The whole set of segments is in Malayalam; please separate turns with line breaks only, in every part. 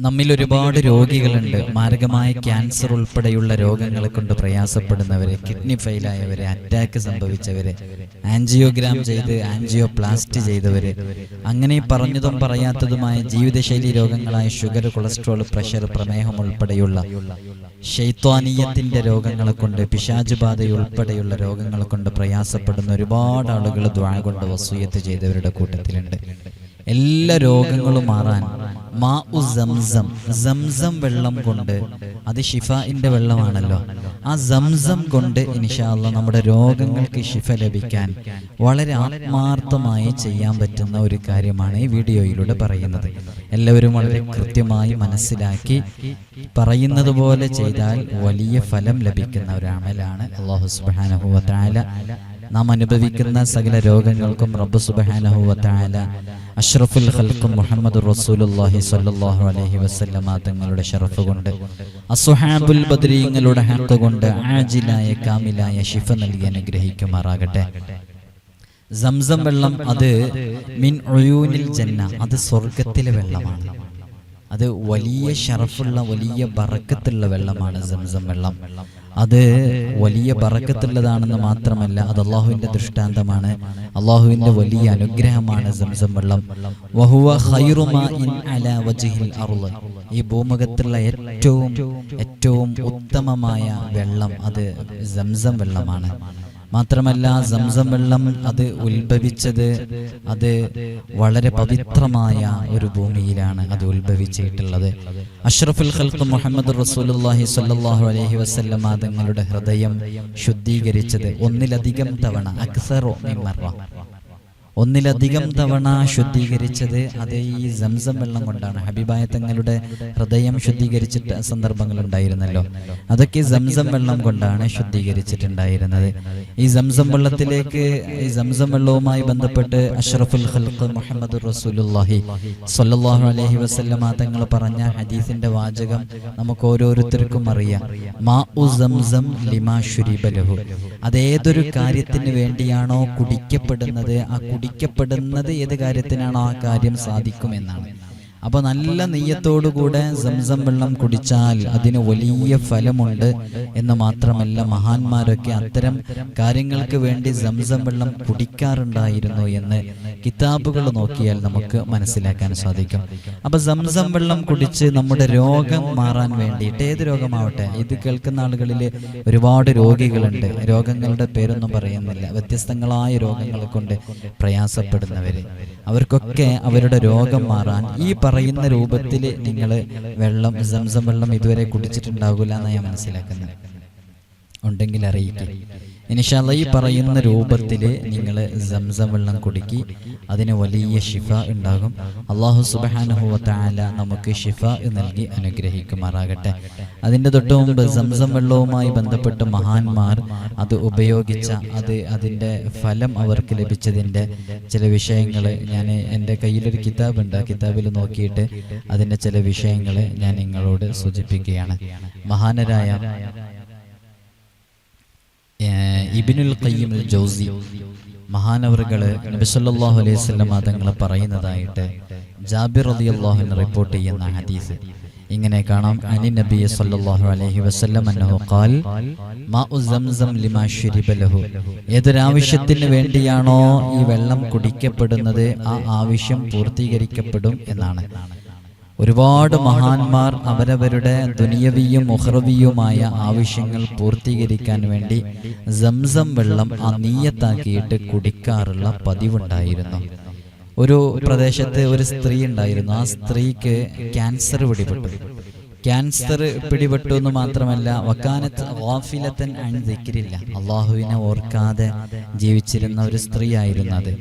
നമ്മിൽ ഒരുപാട് രോഗികളുണ്ട്. മാരകമായ ക്യാൻസർ ഉൾപ്പെടെയുള്ള രോഗങ്ങളെ കൊണ്ട് പ്രയാസപ്പെടുന്നവരെ, കിഡ്നി ഫെയിലായവരെ, അറ്റാക്ക് സംഭവിച്ചവരെ, ആൻജിയോഗ്രാം ചെയ്ത് ആൻജിയോപ്ലാസ്റ്റി ചെയ്തവരെ, അങ്ങനെ പറഞ്ഞതും പറയാത്തതുമായ ജീവിതശൈലി രോഗങ്ങളായ ഷുഗർ, കൊളസ്ട്രോൾ, പ്രഷർ, പ്രമേഹം ഉൾപ്പെടെയുള്ള ശൈത്വാനീയത്തിന്റെ രോഗങ്ങളെ കൊണ്ട്, പിശാചുബാധ ഉൾപ്പെടെയുള്ള രോഗങ്ങളെ കൊണ്ട് പ്രയാസപ്പെടുന്ന ഒരുപാട് ആളുകൾ ദുആ കൊണ്ട് വസിയത്ത് ചെയ്തവരുടെ കൂട്ടത്തിലുണ്ട്. എല്ലാ രോഗങ്ങളും മാറാൻ സംസം വെള്ളം കൊണ്ട്, അത് ഷിഫാഇന്റെ വെള്ളമാണല്ലോ, ആ സംസം കൊണ്ട് ഇൻഷാ അല്ലാഹ് നമ്മുടെ രോഗങ്ങൾക്ക് ഷിഫ ലഭിക്കാൻ വളരെ ആത്മാർത്ഥമായി ചെയ്യാൻ പറ്റുന്ന ഒരു കാര്യമാണ് ഈ വീഡിയോയിലൂടെ പറയുന്നത്. എല്ലാവരും വളരെ കൃത്യമായി മനസ്സിലാക്കി പറയുന്നത് പോലെ ചെയ്താൽ വലിയ ഫലം ലഭിക്കുന്ന ഒരു അമലാണ്. അല്ലാഹു സുബ്ഹാനഹു വ തആല നാം അനുഭവിക്കുന്ന സകല രോഗങ്ങൾക്കും റബ്ബ് സുബ്ഹാനഹു വ തആല അഷ്റഫുൽ ഖൽഖ് മുഹമ്മദ് റസൂലുള്ളാഹി സ്വല്ലല്ലാഹു അലൈഹി വസല്ലമ തങ്ങളുടെ ശറഫ് കൊണ്ട്, അസ്ഹാബുൽ ബദ്രീങ്ങളുടെ ഹഖ് കൊണ്ട് ആജിലായ കാമിലായ ശിഫ നൽകി അനുഗ്രഹിക്കുമാറാകട്ടെ. സംസം വെള്ളം അത് മിൻ ഉയൂനിൽ ജന്ന, അത് സ്വർഗ്ഗത്തിലെ വെള്ളമാണ്. അത് വലിയ ശറഫുള്ള, വലിയ ബറക്കത്തുള്ള വെള്ളമാണ് സംസം വെള്ളം. അത് വലിയ ബറക്കത്തുള്ളതാണെന്ന് മാത്രമല്ല, അത് അള്ളാഹുവിന്റെ ദൃഷ്ടാന്തമാണ്, അള്ളാഹുവിന്റെ വലിയ അനുഗ്രഹമാണ് സംസം വെള്ളം. വഹുവ ഖൈറു മാഇൻ അലാ വജ്ഹിൽ അർള്, ഈ ഭൂമുഖത്തുള്ള ഏറ്റവും ഉത്തമമായ വെള്ളം അത് സംസം വെള്ളമാണ്. മാത്രമല്ല സംസം വെള്ളം അത് ഉത്ഭവിച്ചത് അത് വളരെ പവിത്രമായ ഒരു ഭൂമിയിലാണ് അത് ഉത്ഭവിച്ചിട്ടുള്ളത്. അഷ്റഫുൽ ഖൽഖ് മുഹമ്മദ് റസൂലുള്ളാഹി സ്വല്ലല്ലാഹു അലൈഹി വസല്ലമ തങ്ങളുടെ ഹൃദയം ശുദ്ധീകരിച്ചത് ഒന്നിലധികം തവണ, അക്സറു മിൻ മറ, ഒന്നിലധികം തവണ ശുദ്ധീകരിച്ചത് അത് ഈ സംസം വെള്ളം കൊണ്ടാണ്. ഹബീബായ തങ്ങളുടെ ഹൃദയം ശുദ്ധീകരിച്ചിട്ട് സന്ദർഭങ്ങൾ ഉണ്ടായിരുന്നല്ലോ, അതൊക്കെ സംസം വെള്ളം കൊണ്ടാണ് ശുദ്ധീകരിച്ചിട്ടുണ്ടായിരുന്നത്. ഈ സംസം വെള്ളത്തിലേക്ക്, ഈ സംസം വെള്ളവുമായി ബന്ധപ്പെട്ട് അഷ്റഫുൽ ഖൽഖ് മുഹമ്മദ് റസൂലുള്ളാഹി സ്വല്ലല്ലാഹു അലൈഹി വസല്ലമ തങ്ങൾ പറഞ്ഞ ഹദീസിന്റെ വാചകം നമുക്ക് ഓരോരുത്തർക്കും അറിയാം. മാഉ സംസം ലിമാ ശുരിബ ലഹു, അതേതൊരു കാര്യത്തിന് വേണ്ടിയാണോ കുടിക്കപ്പെടുന്നത്, ആ കുടിക്കപ്പെടുന്നത് ഏത് കാര്യത്തിനാണോ ആ കാര്യം സാധിക്കുമെന്നാണ്. അപ്പോൾ നല്ല നെയ്യത്തോടുകൂടെ സംസം വെള്ളം കുടിച്ചാൽ അതിന് വലിയ ഫലമുണ്ട് എന്ന് മാത്രമല്ല, മഹാന്മാരൊക്കെ അത്തരം കാര്യങ്ങൾക്ക് വേണ്ടി സംസം വെള്ളം കുടിക്കാറുണ്ടായിരുന്നു എന്ന് കിതാബുകൾ നോക്കിയാൽ നമുക്ക് മനസ്സിലാക്കാൻ സാധിക്കും. അപ്പൊ സംസം വെള്ളം കുടിച്ച് നമ്മുടെ രോഗം മാറാൻ വേണ്ടിയിട്ട്, ഏത് രോഗമാവട്ടെ, ഇത് കേൾക്കുന്ന ആളുകളിൽ ഒരുപാട് രോഗികളുണ്ട്, രോഗങ്ങളുടെ പേരൊന്നും പറയുന്നില്ല, വ്യത്യസ്തങ്ങളായ രോഗങ്ങളെ കൊണ്ട് പ്രയാസപ്പെടുന്നവര്, അവർക്കൊക്കെ അവരുടെ രോഗം മാറാൻ ഈ പറയുന്ന രൂപത്തിൽ നിങ്ങൾ വെള്ളം, സംസം വെള്ളം ഇതുവരെ കുടിച്ചിട്ടുണ്ടാകില്ല എന്ന് ഞാൻ മനസ്സിലാക്കുന്നത്, ഉണ്ടെങ്കിൽ അറിയിക്കുക. ഇൻഷാ അല്ലാഹ് ഈ പറയുന്ന രൂപത്തിൽ നിങ്ങൾ സംസം വെള്ളം കുടിക്കി, അതിന് വലിയ ശിഫ ഉണ്ടാകും. അല്ലാഹു സുബ്ഹാനഹു വ തആല നമുക്ക് ശിഫ നൽകി അനുഗ്രഹിക്കുമാറാകട്ടെ. അതിൻ്റെ തൊട്ട് മുമ്പ് സംസം വെള്ളവുമായി ബന്ധപ്പെട്ട് മഹാന്മാർ അത് ഉപയോഗിച്ച, അതിൻ്റെ ഫലം അവർക്ക് ലഭിച്ചതിൻ്റെ ചില വിഷയങ്ങൾ ഞാൻ, എൻ്റെ കയ്യിലൊരു കിതാബുണ്ട്, ആ കിതാബിൽ നോക്കിയിട്ട് അതിൻ്റെ ചില വിഷയങ്ങൾ ഞാൻ നിങ്ങളോട് സൂചിപ്പിക്കുകയാണ്. മഹാനരായ ഇബ്നുൽ ഖയ്യിം അൽ ജൗസി മഹാനവറുകള് നബി സല്ലല്ലാഹു അലൈഹി വസല്ലം തങ്ങൾ പറയുന്നതായിട്ട് ജാബിർ റളിയല്ലാഹു അൻഹു റിപ്പോർട്ട് ചെയ്യുന്ന ഹദീസ് ഇങ്ങനെ കാണാം. അനി നബി സല്ലല്ലാഹു അലൈഹി വസല്ലം അന്നഹു ഖാൽ മാഉ സംസം ലിമാ ശുരിബ ലഹു, ഏതൊരാവശ്യത്തിന് വേണ്ടിയാണോ ഈ വെള്ളം കുടിക്കപ്പെടുന്നത് ആ ആവശ്യം പൂർത്തീകരിക്കപ്പെടും എന്നാണ്. ഒരുപാട് മഹാന്മാർ അവരവരുടെ ദുനിയവിയും ഉഖ്റവിയുമായ ആവശ്യങ്ങൾ പൂർത്തീകരിക്കാൻ വേണ്ടി സംസം വെള്ളം ആ നീയത്താക്കിയിട്ട് കുടിക്കാറുള്ള പതിവുണ്ടായിരുന്നു. ഒരു പ്രദേശത്ത് ഒരു സ്ത്രീ ഉണ്ടായിരുന്നു. ആ സ്ത്രീക്ക് ക്യാൻസർ പിടിപെട്ടു എന്ന് മാത്രമല്ല, വക്കാനത്ത് ഗാഫിലത്തൻ അൻ ദിക്രില്ല, അള്ളാഹുവിനെ ഓർക്കാതെ ജീവിച്ചിരുന്ന ഒരു സ്ത്രീ ആയിരുന്നു അത്.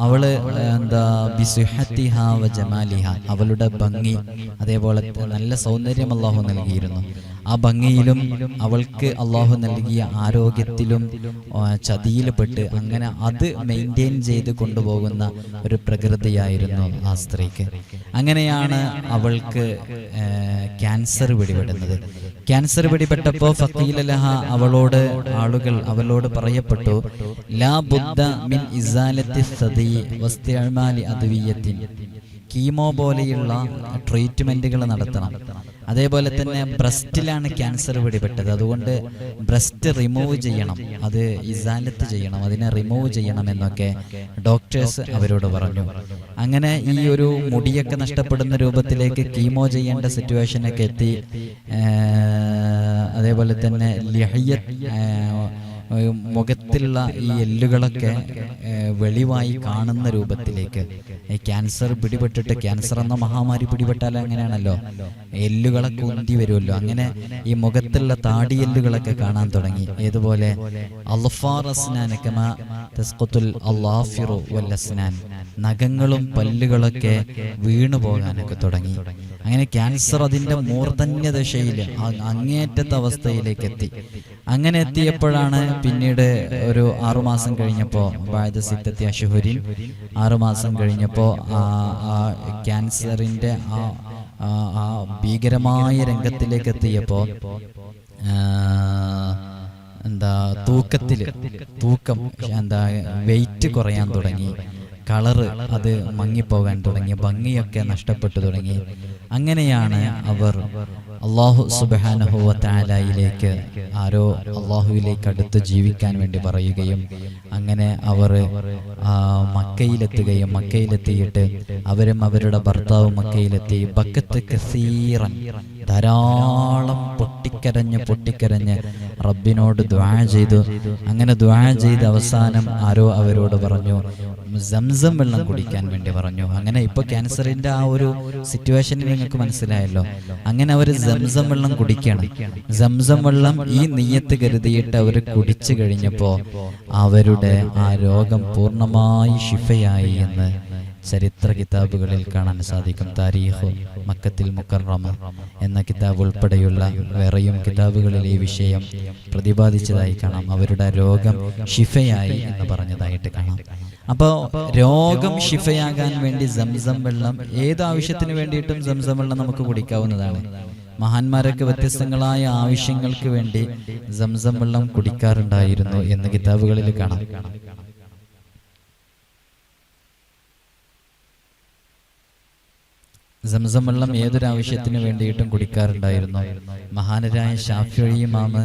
അവള് ബിസുഹത്തിഹ വ ജമാലിഹ, അവളുടെ ഭംഗി, അതേപോലെ നല്ല സൗന്ദര്യം അള്ളാഹു നൽകിയിരുന്നു. ആ ഭംഗിയിലും അവൾക്ക് അള്ളാഹു നൽകിയ ആരോഗ്യത്തിലും ചതിയിൽപ്പെട്ട് അങ്ങനെ അത് മെയിൻറ്റെയിൻ ചെയ്ത് കൊണ്ടുപോകുന്ന ഒരു പ്രകൃതിയായിരുന്നു ആ സ്ത്രീക്ക്. അങ്ങനെയാണ് അവൾക്ക് ക്യാൻസർ പിടിപെടുന്നത്. ക്യാൻസർ പിടിപെട്ടപ്പോൾ ഫഖീല ലഹ, അവളോട് പറയപ്പെട്ടു, ലാ ബുദ്ദ മിൻ ഇസാലത്തി സദി വസ്തിഅമാലി അദ്വിയത്തിൻ, കീമോ പോലെയുള്ള ട്രീറ്റ്മെൻറ്റുകൾ നടത്തണം. അതേപോലെ തന്നെ ബ്രസ്റ്റിലാണ് ക്യാൻസർ പിടിപെട്ടത്, അതുകൊണ്ട് ബ്രസ്റ്റ് റിമൂവ് ചെയ്യണം, അത് ഇസാലത്ത് ചെയ്യണം, അതിനെ റിമൂവ് ചെയ്യണം എന്നൊക്കെ ഡോക്ടേഴ്സ് അവരോട് പറഞ്ഞു. അങ്ങനെ ഈ ഒരു മുടിയൊക്കെ നഷ്ടപ്പെടുന്ന രൂപത്തിലേക്ക് കീമോ ചെയ്യേണ്ട സിറ്റുവേഷനൊക്കെ എത്തി. അതേപോലെ തന്നെ മുഖത്തുള്ള ഈ എല്ലുകളൊക്കെ വെളിവായി കാണുന്ന രൂപത്തിലേക്ക് ക്യാൻസർ പിടിപെട്ടിട്ട്, ക്യാൻസർ എന്ന മഹാമാരി പിടിപെട്ടാൽ അങ്ങനെയാണല്ലോ, എല്ലുകളൊക്കെ ഉന്തി വരുമല്ലോ. അങ്ങനെ ഈ മുഖത്തുള്ള താടിയെല്ലുകളൊക്കെ കാണാൻ തുടങ്ങി. ഏതുപോലെ നഖങ്ങളും പല്ലുകളൊക്കെ വീണു പോകാനൊക്കെ തുടങ്ങി. അങ്ങനെ ക്യാൻസർ അതിൻ്റെ മൂർധന്യ ദശയിൽ അങ്ങേറ്റത്തെ അവസ്ഥയിലേക്ക് എത്തി. അങ്ങനെ എത്തിയപ്പോഴാണ് പിന്നീട് ഒരു 6 മാസം കഴിഞ്ഞപ്പോൾ, ബാദ സിത്തത്തി അശ്ഹുരിൻ 6 മാസം കഴിഞ്ഞപ്പോൾ ആ ക്യാൻസറിൻ്റെ ആ ഭീകരമായ രംഗത്തിലേക്ക് എത്തിയപ്പോൾ തൂക്കം വെയിറ്റ് കുറയാൻ തുടങ്ങി, കളറ് അത് മങ്ങിപ്പോകാൻ തുടങ്ങി, ഭംഗിയൊക്കെ നഷ്ടപ്പെട്ടു തുടങ്ങി. അങ്ങനെയാണ് അവർ അല്ലാഹു സുബ്ഹാനഹു വ തആലയിലേക്ക്, ആരോ അല്ലാഹുവിലേക്ക് അടുത്ത് ജീവിക്കാൻ വേണ്ടി പറയുകയും അങ്ങനെ അവർ മക്കയിലെത്തുകയും, മക്കയിലെത്തിയിട്ട് അവരും അവരുടെ ഭർത്താവും മക്കയിലെത്തി. ബക്കത്ത് കസീറൻ, ധാരാളം പൊട്ടിക്കരഞ്ഞ് റബ്ബിനോട് ദുആ ചെയ്തു. അങ്ങനെ ദുആ ചെയ്ത് അവസാനം ആരോ അവരോട് പറഞ്ഞു, സംസം വെള്ളം കുടിക്കാൻ വേണ്ടി പറഞ്ഞു. അങ്ങനെ ഇപ്പൊ ക്യാൻസറിന്റെ ആ ഒരു സിറ്റുവേഷനിൽ നിങ്ങൾക്ക് മനസ്സിലായല്ലോ. അങ്ങനെ അവർ സംസം വെള്ളം കുടിക്കണം. സംസം വെള്ളം ഈ നിയ്യത്ത് കരുതിയിട്ട് അവർ കുടിച്ചു കഴിഞ്ഞപ്പോ അവരുടെ ആ രോഗം പൂർണ്ണമായി ശിഫയായി എന്ന് ചരിത്ര കിതാബുകളിൽ കാണാൻ സാധിക്കും. താരീഖ് മക്കത്തിൽ മുക്കറമ എന്ന കിതാബ് ഉൾപ്പെടെയുള്ള വേറെയും കിതാബുകളിൽ ഈ വിഷയം പ്രതിപാദിച്ചതായി കാണാം. അവരുടെ രോഗം ശിഫയായി എന്ന് പറഞ്ഞതായിട്ട് കാണാം. അപ്പോൾ രോഗം ശിഫയാകാൻ വേണ്ടി സംസം വെള്ളം, ഏത് ആവശ്യത്തിന് വേണ്ടിയിട്ടും സംസം വെള്ളം നമുക്ക് കുടിക്കാവുന്നതാണ്. മഹാന്മാരൊക്കെ വ്യത്യസ്തങ്ങളായ ആവശ്യങ്ങൾക്ക് വേണ്ടി സംസം വെള്ളം കുടിക്കാറുണ്ടായിരുന്നു എന്ന് കിതാബുകളിൽ കാണാം. സംസം വെള്ളം ഏതൊരാവശ്യത്തിന് വേണ്ടിയിട്ടും കുടിക്കാറുണ്ടായിരുന്നു. മഹാനരായ ശാഫിഈ ഇമാമ്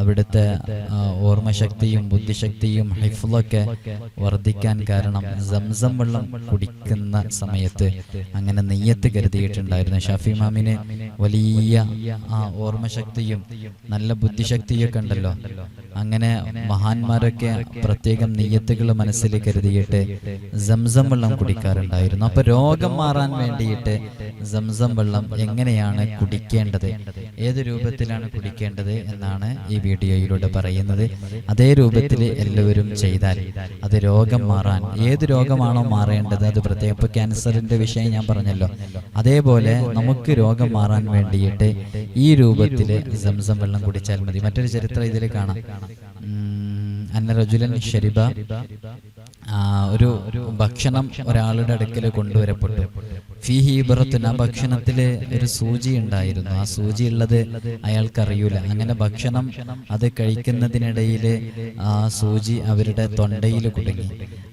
അവിടുത്തെ ഓർമ്മശക്തിയും ബുദ്ധിശക്തിയും ഹിഫ്ളൊക്കെ വർദ്ധിക്കാൻ കാരണം സംസം വെള്ളം കുടിക്കുന്ന സമയത്ത് അങ്ങനെ നിയ്യത്ത് കരുതിയിട്ടുണ്ടായിരുന്നു. ശാഫിഈ ഇമാമിന് വലിയ ഓർമ്മശക്തിയും നല്ല ബുദ്ധിശക്തിയൊക്കെ ഉണ്ടല്ലോ. അങ്ങനെ മഹാന്മാരൊക്കെ പ്രത്യേകം നിയ്യത്തുകൾ മനസ്സിൽ കരുതിയിട്ട് സംസം വെള്ളം കുടിക്കാറുണ്ടായിരുന്നു. അപ്പൊ രോഗം മാറാൻ വേണ്ടിയിട്ട് സംസം വെള്ളം എങ്ങനെയാണ് കുടിക്കേണ്ടത്, ഏത് രൂപത്തിലാണ് കുടിക്കേണ്ടത് എന്നാണ് ഈ വീഡിയോയിലൂടെ പറയുന്നത്. അതേ രൂപത്തിൽ എല്ലാവരും ചെയ്താൽ അത് രോഗം മാറാൻ, ഏത് രോഗമാണോ മാറേണ്ടത് അത് പ്രത്യേകം, ഇപ്പൊ ക്യാൻസറിന്റെ വിഷയം ഞാൻ പറഞ്ഞല്ലോ, അതേപോലെ നമുക്ക് രോഗം മാറാൻ വേണ്ടിയിട്ട് ഈ രൂപത്തിൽ സംസം വെള്ളം കുടിച്ചാൽ മതി. മറ്റൊരു ചരിത്രം ഇതിൽ കാണാം. അന്ന റജുലൻ ശരിബ, ഒരു ഭക്ഷണം ഒരാളുടെ അടുക്കൽ കൊണ്ടുവരപ്പെട്ടു. ഫീഹി ഇബ്റത്തുൻ, ആ ഭക്ഷണത്തില് ഒരു സൂചി ഉണ്ടായിരുന്നു. ആ സൂചി ഉള്ളത് അയാൾക്കറിയൂല. അങ്ങനെ ഭക്ഷണം അത് കഴിക്കുന്നതിനിടയിൽ ആ സൂചി അവരുടെ തൊണ്ടയിൽ കുടുങ്ങി.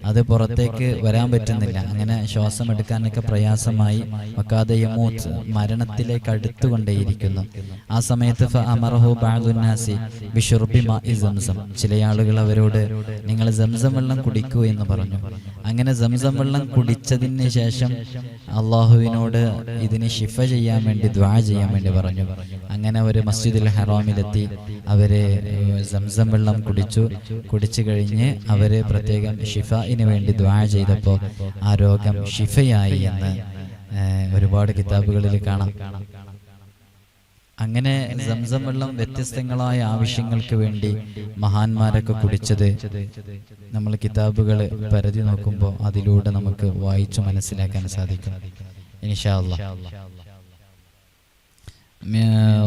അത് പുറത്തേക്ക് വരാൻ പറ്റുന്നില്ല. അങ്ങനെ ശ്വാസം എടുക്കാനൊക്കെ പ്രയാസമായി. വക്കാദയമൂത്ത്, മരണത്തിലേക്ക് അടുത്തുകൊണ്ടേയിരിക്കുന്നു. ആ സമയത്ത് ഫഅമറഹു ബഅദുന്നാസി ബിശുർബി മാഇ സംസം, ചില ആളുകൾ അവരോട് നിങ്ങൾ സംസം വെള്ളം കുടിക്കൂ എന്ന് പറഞ്ഞു. അങ്ങനെ സംസം വെള്ളം കുടിച്ചതിന് ശേഷം അള്ളാഹുവിനോട് ഇതിന് ശിഫ ചെയ്യാൻ വേണ്ടി ദുആ ചെയ്യാൻ വേണ്ടി പറഞ്ഞു. അങ്ങനെ ഒരു മസ്ജിദുൽ ഹറാമിലെത്തി അവര് സംസം വെള്ളം കുടിച്ചു കഴിഞ്ഞ് അവര് പ്രത്യേകം ഷിഫയിന് വേണ്ടി ദുആ ചെയ്തപ്പോൾ ആ രോഗം ഷിഫയായി എന്ന് ഒരുപാട് കിതാബുകളിൽ കാണാം. അങ്ങനെ സംസം വെള്ളം വ്യത്യസ്തങ്ങളായ ആവശ്യങ്ങൾക്ക് വേണ്ടി മഹാന്മാരൊക്കെ കുടിച്ചത് നമ്മൾ കിതാബുകൾ പരതി നോക്കുമ്പോൾ അതിലൂടെ നമുക്ക് വായിച്ചു മനസ്സിലാക്കാൻ സാധിക്കും ഇൻഷാ അല്ലാഹ്.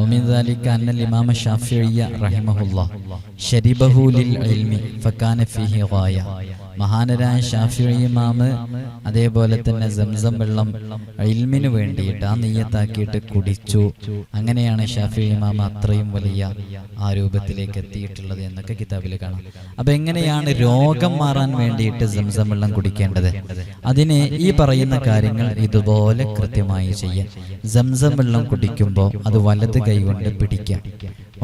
ومن ذلك أن الإمام الشافعي رحمه الله شربه للعلم فكان فيه غاية. മഹാനരായ ശാഫിഈ ഇമാമ് അതേപോലെ തന്നെ സംസം വെള്ളം ഇൽമിന് വേണ്ടിയിട്ട് ആ നിയ്യത്താക്കിയിട്ട് കുടിച്ചു. അങ്ങനെയാണ് ശാഫിഈ ഇമാമ് അത്രയും വലിയ ആ രൂപത്തിലേക്ക് എത്തിയിട്ടുള്ളത് എന്നൊക്കെ കിതാബിൽ കാണാം. അപ്പൊ എങ്ങനെയാണ് രോഗം മാറാൻ വേണ്ടിയിട്ട് സംസം വെള്ളം കുടിക്കേണ്ടത്? അതിന് ഈ പറയുന്ന കാര്യങ്ങൾ ഇതുപോലെ കൃത്യമായി ചെയ്യാം. സംസം വെള്ളം കുടിക്കുമ്പോൾ അത് വലത് കൈ കൊണ്ട് പിടിക്കാം.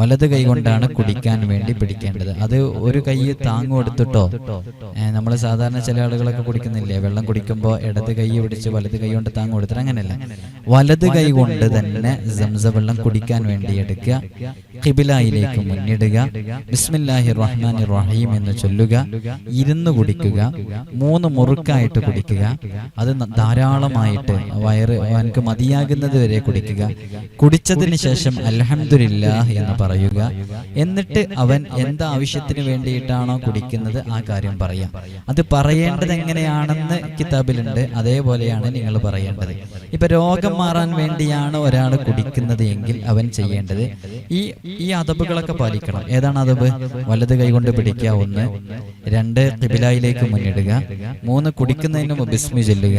വലത് കൈ കൊണ്ടാണ് കുടിക്കാൻ വേണ്ടി പിടിക്കേണ്ടത്. അത് ഒരു കൈ താങ്ങ് കൊടുത്തിട്ടോ, നമ്മൾ സാധാരണ ചില ആളുകളൊക്കെ കുടിക്കുന്നില്ലേ, വെള്ളം കുടിക്കുമ്പോൾ ഇടത് കൈ പിടിച്ച് വലത് കൈ കൊണ്ട് താങ്ങ് കൊടുത്തിട്ട്, അങ്ങനെയല്ല, വലത് കൈ കൊണ്ട് തന്നെ സംസം വെള്ളം കുടിക്കാൻ വേണ്ടി എടുക്കുക. ഖിബിലയിലേക്ക് മുന്നിടുക, ബിസ്മില്ലാഹിർ റഹ്മാനിർ റഹീം എന്ന് ചൊല്ലുക, ഇരുന്ന് കുടിക്കുക, 3 മുറുക്കായിട്ട് കുടിക്കുക. അത് ധാരാളമായിട്ട് വയറ് അവനക്ക് മതിയാകുന്നത് വരെ കുടിക്കുക. കുടിച്ചതിന് ശേഷം അൽഹംദുലില്ലാഹ് എന്ന് പറയുക. എന്നിട്ട് അവൻ എന്താവശ്യത്തിന് വേണ്ടിയിട്ടാണോ കുടിക്കുന്നത് ആ കാര്യം പറയാം. അത് പറയേണ്ടത് എങ്ങനെയാണെന്ന് കിതാബിലുണ്ട്, അതേപോലെയാണ് നിങ്ങൾ പറയേണ്ടത്. ഇപ്പൊ രോഗം മാറാൻ വേണ്ടിയാണ് ഒരാൾ കുടിക്കുന്നത് എങ്കിൽ അവൻ ചെയ്യേണ്ടത് ഈ അദബുകളൊക്കെ പാലിക്കണം. ഏതാണ് അദബ്? വലത് കൈ കൊണ്ട് പിടിക്കുക, 1. 2 ഖിബിലയിലേക്ക് മുന്നിടുക, 3 കുടിക്കുന്നതിന് മുമ്പ് ബിസ്മി ചൊല്ലുക,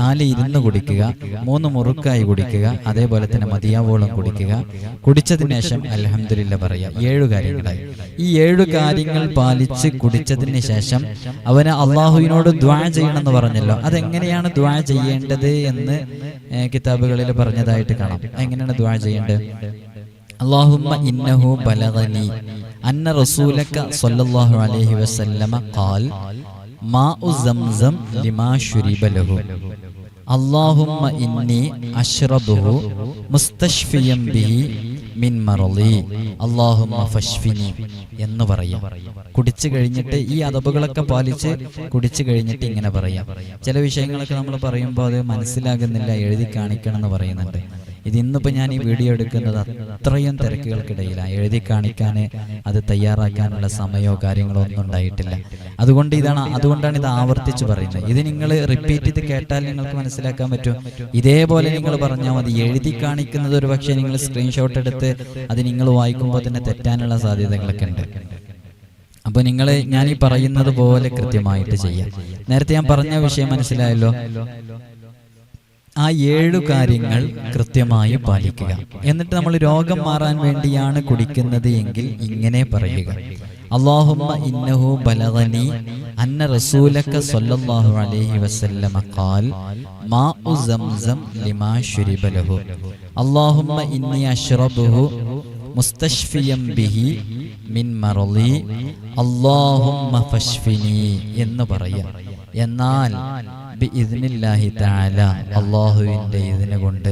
4 ഇരുന്ന് കുടിക്കുക, 3 മുറുക്കായി കുടിക്കുക, അതേപോലെ തന്നെ മതിയാവോളം കുടിക്കുക. കുടിച്ചതിന് ശേഷം അൽഹംദുലില്ലാഹ് പറയുക. 7 കാര്യങ്ങളായി. ഈ 7 കാര്യങ്ങൾ പാലിച്ച് കുടിച്ചതിന് ശേഷം അവന് അള്ളാഹുവിനോട് ദുആ ചെയ്യണമെന്ന് പറഞ്ഞല്ലോ. അതെങ്ങനെയാണ് ദുആ ചെയ്യേണ്ടത് എന്ന് കിതാബുകളിൽ പറഞ്ഞതായിട്ട് കാണാം. എങ്ങനെയാണ് ദുആ ചെയ്യേണ്ടത്? അല്ലാഹുമ്മ ഇന്നഹു ബലഗനി അന്ന റസൂലക സ്വല്ലല്ലാഹു അലൈഹി വസല്ലമ ഖാൽ മാഉ സംസം ലിമാ ശുരിബ ലഹു അല്ലാഹുമ്മ ഇന്നി അശ്റബുഹു മുസ്തശ്ഫിയം ബിഹി മിൻ മറളി അല്ലാഹുമ്മ ഫശ്ഫിനി എന്ന് പറയാം. കുടിച്ചു കഴിഞ്ഞിട്ട് ഈ അദബുകളൊക്കെ പാലിച്ച് കുടിച്ചു കഴിഞ്ഞിട്ട് ഇങ്ങനെ പറയാം. ചില വിഷയങ്ങളൊക്കെ നമ്മൾ പറയുമ്പോൾ അത് മനസ്സിലാകുന്നില്ല, എഴുതി കാണിക്കണം എന്ന് പറയുന്നുണ്ട്. ഇന്നിപ്പോൾ ഞാൻ ഈ വീഡിയോ എടുക്കുന്നത് അത്രയും തിരക്കുകൾക്കിടയിലാണ്. എഴുതി കാണിക്കാൻ അത് തയ്യാറാക്കാനുള്ള സമയമോ കാര്യങ്ങളോ ഒന്നും ഉണ്ടായിട്ടില്ല. അതുകൊണ്ടാണ് ഇത് ആവർത്തിച്ച് പറയുന്നത്. ഇത് നിങ്ങൾ റിപ്പീറ്റ് ചെയ്ത് കേട്ടാൽ നിങ്ങൾക്ക് മനസ്സിലാക്കാൻ പറ്റും. ഇതേപോലെ നിങ്ങൾ പറഞ്ഞാൽ മതി. എഴുതി കാണിക്കുന്നത് ഒരു പക്ഷേ നിങ്ങൾ സ്ക്രീൻഷോട്ട് എടുത്ത് അത് നിങ്ങൾ വായിക്കുമ്പോൾ തന്നെ തെറ്റാനുള്ള സാധ്യതകളൊക്കെ ഉണ്ട്. അപ്പൊ ഞാൻ ഈ പറയുന്നത് പോലെ കൃത്യമായിട്ട് ചെയ്യാം. നേരത്തെ ഞാൻ പറഞ്ഞ വിഷയം മനസ്സിലായല്ലോ. ആ 7 കാര്യങ്ങൾ കൃത്യമായി പാലിക്കുക. എന്നിട്ട് നമ്മൾ രോഗം മാറാൻ വേണ്ടിയാണ് കുടിക്കുന്നത് എങ്കിൽ ഇങ്ങനെ പറയുക: അല്ലാഹുമ്മ ഇന്നഹു ബലഗനി അന്ന റസൂലക സ്വല്ലല്ലാഹു അലൈഹി വസല്ലമ ഖാൽ മാഉ സംസം ലിമാ ശുരിബ ലഹു അല്ലാഹുമ്മ ഇന്നി അശ്റബുഹു മുസ്തശ്ഫിയം ബിഹി മിൻ മറളി അല്ലാഹുമ്മ ഫശ്ഫിനി എന്ന് പറയാം. എന്നാൽ ബിഇദ്നില്ലാഹി തആല അല്ലാഹുവിന്റെ ഇതിനെ കൊണ്ട്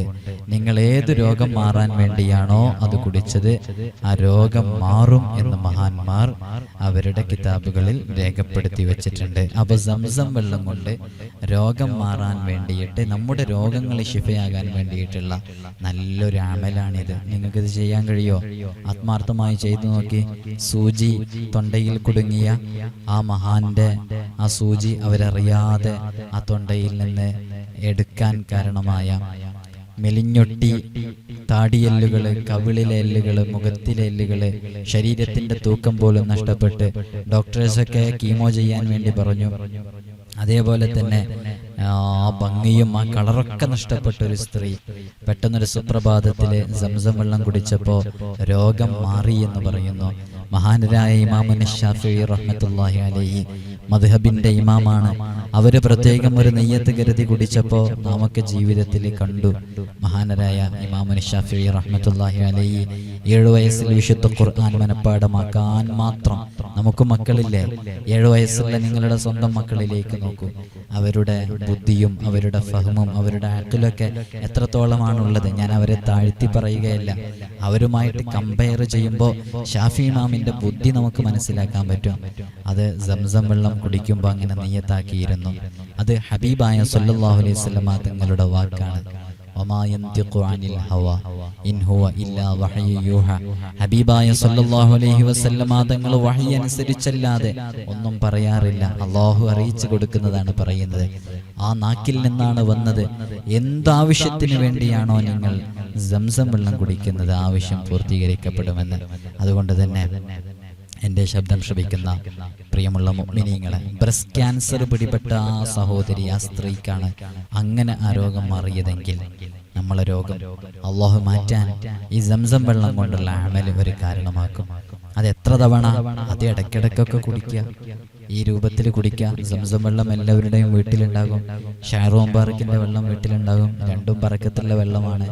നിങ്ങൾ ഏത് രോഗം മാറാൻ വേണ്ടിയാണോ അത് കുടിച്ചത് ആ രോഗം മാറും എന്ന് മഹാന്മാർ അവരുടെ കിതാബുകളിൽ രേഖപ്പെടുത്തി വെച്ചിട്ടുണ്ട്. അപ്പൊ സംസം വെള്ളം കൊണ്ട് രോഗം മാറാൻ വേണ്ടിയിട്ട്, നമ്മുടെ രോഗങ്ങൾ ശിഫയാകാൻ വേണ്ടിയിട്ടുള്ള നല്ലൊരു അമലാണിത്. നിങ്ങൾക്കിത് ചെയ്യാൻ കഴിയോ? ആത്മാർത്ഥമായി ചെയ്തു നോക്കി. സൂചി തൊണ്ടയിൽ കുടുങ്ങിയ ആ മഹാന്റെ ആ സൂചി അവരറിയാതെ ആ തൊണ്ടയിൽ നിന്ന് എടുക്കാൻ കാരണമായ മെലിഞ്ഞൊട്ടി, താടിയെല്ലുകള്, കവിളിലെ എല്ലുകള്, മുഖത്തിലെ എല്ലുകള്, ശരീരത്തിന്റെ തൂക്കം പോലും നഷ്ടപ്പെട്ട് ഡോക്ടേഴ്സൊക്കെ കീമോ ചെയ്യാൻ വേണ്ടി പറഞ്ഞു. അതേപോലെ തന്നെ ആ ഭംഗിയും ആ കളറൊക്കെ നഷ്ടപ്പെട്ട ഒരു സ്ത്രീ പെട്ടെന്നൊരു സുപ്രഭാതത്തില് സംസം വെള്ളം കുടിച്ചപ്പോ രോഗം മാറി എന്ന് പറയുന്നു. മഹാനരായ ഇമാമുന ശാഫിഈ റഹ്മത്തുള്ളാഹി അലൈഹി മദ്ഹബിന്റെ ഇമാമാണ്. അവര് പ്രത്യേകം ഒരു നെയ്യത്ത് കരുതി കുടിച്ചപ്പോ നമുക്ക് ജീവിതത്തിൽ കണ്ടു. മഹാനരായ ഇമാമുന ശാഫിഈ റഹ്മത്തുള്ളാഹി അലൈഹി 7 വയസ്സിൽ വിശുദ്ധ ഖുർആൻ മനപ്പാഠമാക്കാൻ മാത്രം. നമുക്ക് മക്കളില്ലേ? 7 വയസ്സുള്ള നിങ്ങളുടെ സ്വന്തം മക്കളിലേക്ക് നോക്കൂ. അവരുടെ ബുദ്ധിയും അവരുടെ ഫഹമും അവരുടെ അഖ്ലൊക്കെ എത്രത്തോളമാണുള്ളത്. ഞാൻ അവരെ താഴ്ത്തി പറയുകയല്ല. അവരുമായിട്ട് കമ്പയർ ചെയ്യുമ്പോൾ ഷാഫി ഇമാമിന്റെ ബുദ്ധി നമുക്ക് മനസ്സിലാക്കാൻ പറ്റും. അത് സംസം വെള്ളം കുടിക്കുമ്പോൾ അങ്ങനെ നിയ്യത്താക്കിയിരുന്നു. അത് ഹബീബായ സല്ലല്ലാഹു അലൈഹി വസല്ലമ തങ്ങളുടെ വാക്കാണ്. വമാ യന്തിഖു അനിൽ ഹവ ഇൻ ഹുവ ഇല്ലാ വഹ്യു യൂഹ. ഹബീബായ സല്ലല്ലാഹു അലൈഹി വസല്ലമ തങ്ങൾ വഹി അനുസരിച്ചല്ലാതെ ഒന്നും പറയാറില്ല. അല്ലാഹു അറിയിച്ചു കൊടുക്കുന്നതാണ് പറയുന്നത്. ആ നാക്കിൽ നിന്നാണ് വന്നത്. എന്താവശ്യത്തിന് വേണ്ടിയാണോ നിങ്ങൾ സംസം വെള്ളം കുടിക്കുന്നത് ആവശ്യം പൂർത്തീകരിക്കപ്പെടുമെന്ന്. അതുകൊണ്ട് തന്നെ എൻ്റെ ശബ്ദം ശ്രവിക്കുന്ന പ്രിയമുള്ള മുഅ്മിനീങ്ങളെ, ബ്രസ്റ്റ് ക്യാൻസർ പിടിപെട്ട ആ സഹോദരി, ആ സ്ത്രീക്കാണ് അങ്ങനെ ആ രോഗം മാറിയതെങ്കിൽ നമ്മളെ രോഗം അള്ളാഹു മാറ്റാൻ ഈ സംസം വെള്ളം കൊണ്ടുള്ള അമൽ ഒരു കാരണമാക്കും. അത് എത്ര തവണ? അത് ഇടയ്ക്കിടയ്ക്കൊക്കെ കുടിക്കുക, ഈ രൂപത്തിൽ കുടിക്കുക. സംസം വെള്ളം എല്ലാവരുടെയും വീട്ടിലുണ്ടാകും. ഷാറൂം ബാറക്കിന്റെ വെള്ളം വീട്ടിലുണ്ടാകും. രണ്ടും പറക്കത്തുള്ള വെള്ളമാണ്.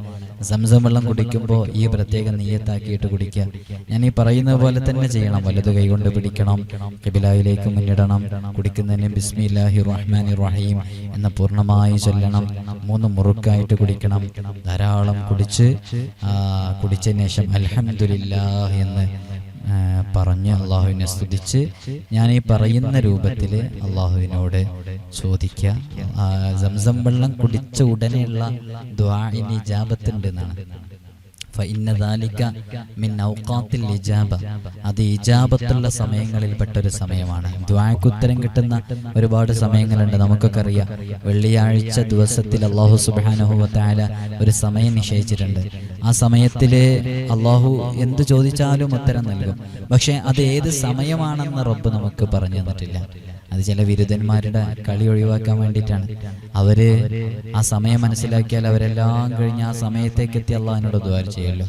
സംസം വെള്ളം കുടിക്കുമ്പോൾ ഈ പ്രത്യേക നിയ്യത്താക്കിയിട്ട് കുടിക്കുക. ഞാൻ ഈ പറയുന്ന പോലെ തന്നെ ചെയ്യണം. വലതു കൈകൊണ്ട് പിടിക്കണം, ഖിബിലയിലേക്ക് മുന്നിടണം. കുടിക്കുന്നതിന് ബിസ്മില്ലാഹിർ റഹ്മാനിർ റഹീം എന്ന് പൂർണ്ണമായി ചൊല്ലണം. 3 മുറുക്കായിട്ട് കുടിക്കണം. ധാരാളം കുടിച്ചതിന് ശേഷം അൽഹംദുലില്ലാഹ് എന്ന് പറഞ്ഞ് അള്ളാഹുവിനെ സ്തുതിച്ച് ഞാൻ ഈ പറയുന്ന രൂപത്തിൽ അള്ളാഹുവിനോട് ചോദിക്കുക. സംസം വെള്ളം കുടിച്ച ഉടനെയുള്ള ദുആഇന് ഇജാബത്തുണ്ട് എന്നാണ്. അത് ഇജാബത്തുള്ള സമയങ്ങളിൽപ്പെട്ടൊരു സമയമാണ്. ദുആക്ക് ഉത്തരം കിട്ടുന്ന ഒരുപാട് സമയങ്ങളുണ്ട്. നമുക്കൊക്കെ അറിയാം, വെള്ളിയാഴ്ച ദിവസത്തിൽ അല്ലാഹു സുബ്ഹാനഹു വ തആല ഒരു സമയം നിശ്ചയിച്ചിട്ടുണ്ട്. ആ സമയത്തിൽ അല്ലാഹു എന്ത് ചോദിച്ചാലും ഉത്തരം നൽകും. പക്ഷെ അത് ഏത് സമയമാണെന്ന് റബ്ബ് നമുക്ക് പറഞ്ഞു തന്നിട്ടില്ല. അത് ചില വിരുദ്ധന്മാരുടെ കളി ഒഴിവാക്കാൻ വേണ്ടിയിട്ടാണ്. അവര് ആ സമയം മനസ്സിലാക്കിയാൽ അവരെല്ലാം കഴിഞ്ഞ് ആ സമയത്തേക്ക് എത്തി അള്ളാഹിനോട് ദുആ ചെയ്യുമല്ലോ.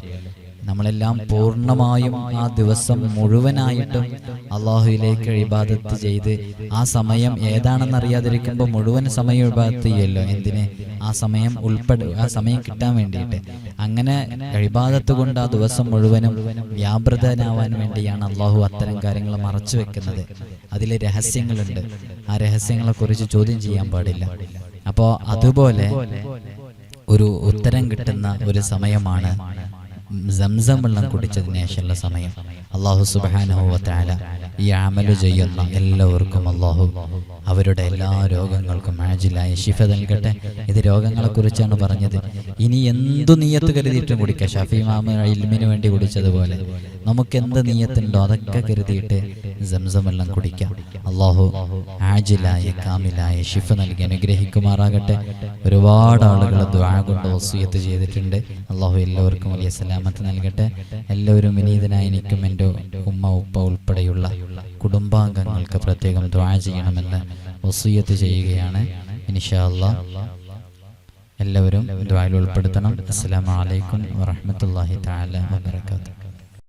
നമ്മളെല്ലാം പൂർണ്ണമായും ആ ദിവസം മുഴുവനായിട്ടും അള്ളാഹുവിലേക്ക് ഇബാദത്ത് ചെയ്ത് ആ സമയം ഏതാണെന്നറിയാതിരിക്കുമ്പോൾ മുഴുവൻ സമയം ഇബാദത്ത് ചെയ്യല്ലോ. എന്തിന്? ആ സമയം ആ സമയം കിട്ടാൻ വേണ്ടിയിട്ട്. അങ്ങനെ ഇബാദത്ത് കൊണ്ട് ആ ദിവസം മുഴുവനും വ്യാപൃതനാവാൻ വേണ്ടിയാണ് അള്ളാഹു അത്തരം കാര്യങ്ങൾ മറച്ചു വെക്കുന്നത്. അതിൽ രഹസ്യങ്ങളുണ്ട്. ആ രഹസ്യങ്ങളെ കുറിച്ച് ചോദ്യം ചെയ്യാൻ പാടില്ല. അപ്പോൾ അതുപോലെ ഒരു ഉത്തരം കിട്ടുന്ന ഒരു സമയമാണ് സംസം വെള്ളം കുടിച്ചതിന് ശേഷമുള്ള സമയം. അല്ലാഹു സുബ്ഹാനഹു വ തആല ഈ അമല് ചെയ്യുന്ന എല്ലാവർക്കും അല്ലാഹു അവരുടെ എല്ലാ രോഗങ്ങൾക്കും ആജിലായ ശിഫ നൽകട്ടെ. ഇത് രോഗങ്ങളെ കുറിച്ചാണ് പറഞ്ഞത്. ഇനി എന്തു നിയ്യത്ത് കരുതിയിട്ടും കുടിക്കുക. ഷാഫി ഇമാം ഇൽമിന് വേണ്ടി കുടിച്ചതുപോലെ നമുക്ക് എന്ത് നിയ്യത്തുണ്ടോ അതൊക്കെ കരുതിയിട്ട് സംസം വെള്ളം കുടിക്കാം. അല്ലാഹു ആജിലായ കാമിലായ ശിഫ നൽകി അനുഗ്രഹിക്കുമാറാകട്ടെ. ഒരുപാട് ആളുകൾ ദുആ കൊണ്ട് വസിയത്ത് ചെയ്തിട്ടുണ്ട്. അല്ലാഹു എല്ലാവർക്കും വലിയ സലാമത്ത് നൽകട്ടെ. എല്ലാവരും വിനീതനായി എനിക്കും എൻ്റെ ഉമ്മ ഉപ്പ ഉൾപ്പെടെയുള്ള കുടുംബാംഗങ്ങൾക്ക് പ്രത്യേകം ദുആ ചെയ്യണമെന്ന് വസിയത്ത് ചെയ്യുകയാണ്. ഇൻഷാ അല്ലാഹ് എല്ലാവരും ദുആയിൽ ഉൾപ്പെടുത്തണം. അസ്സലാമു അലൈക്കും വറഹ്മത്തുള്ളാഹി തആല വബറകാതുഹു.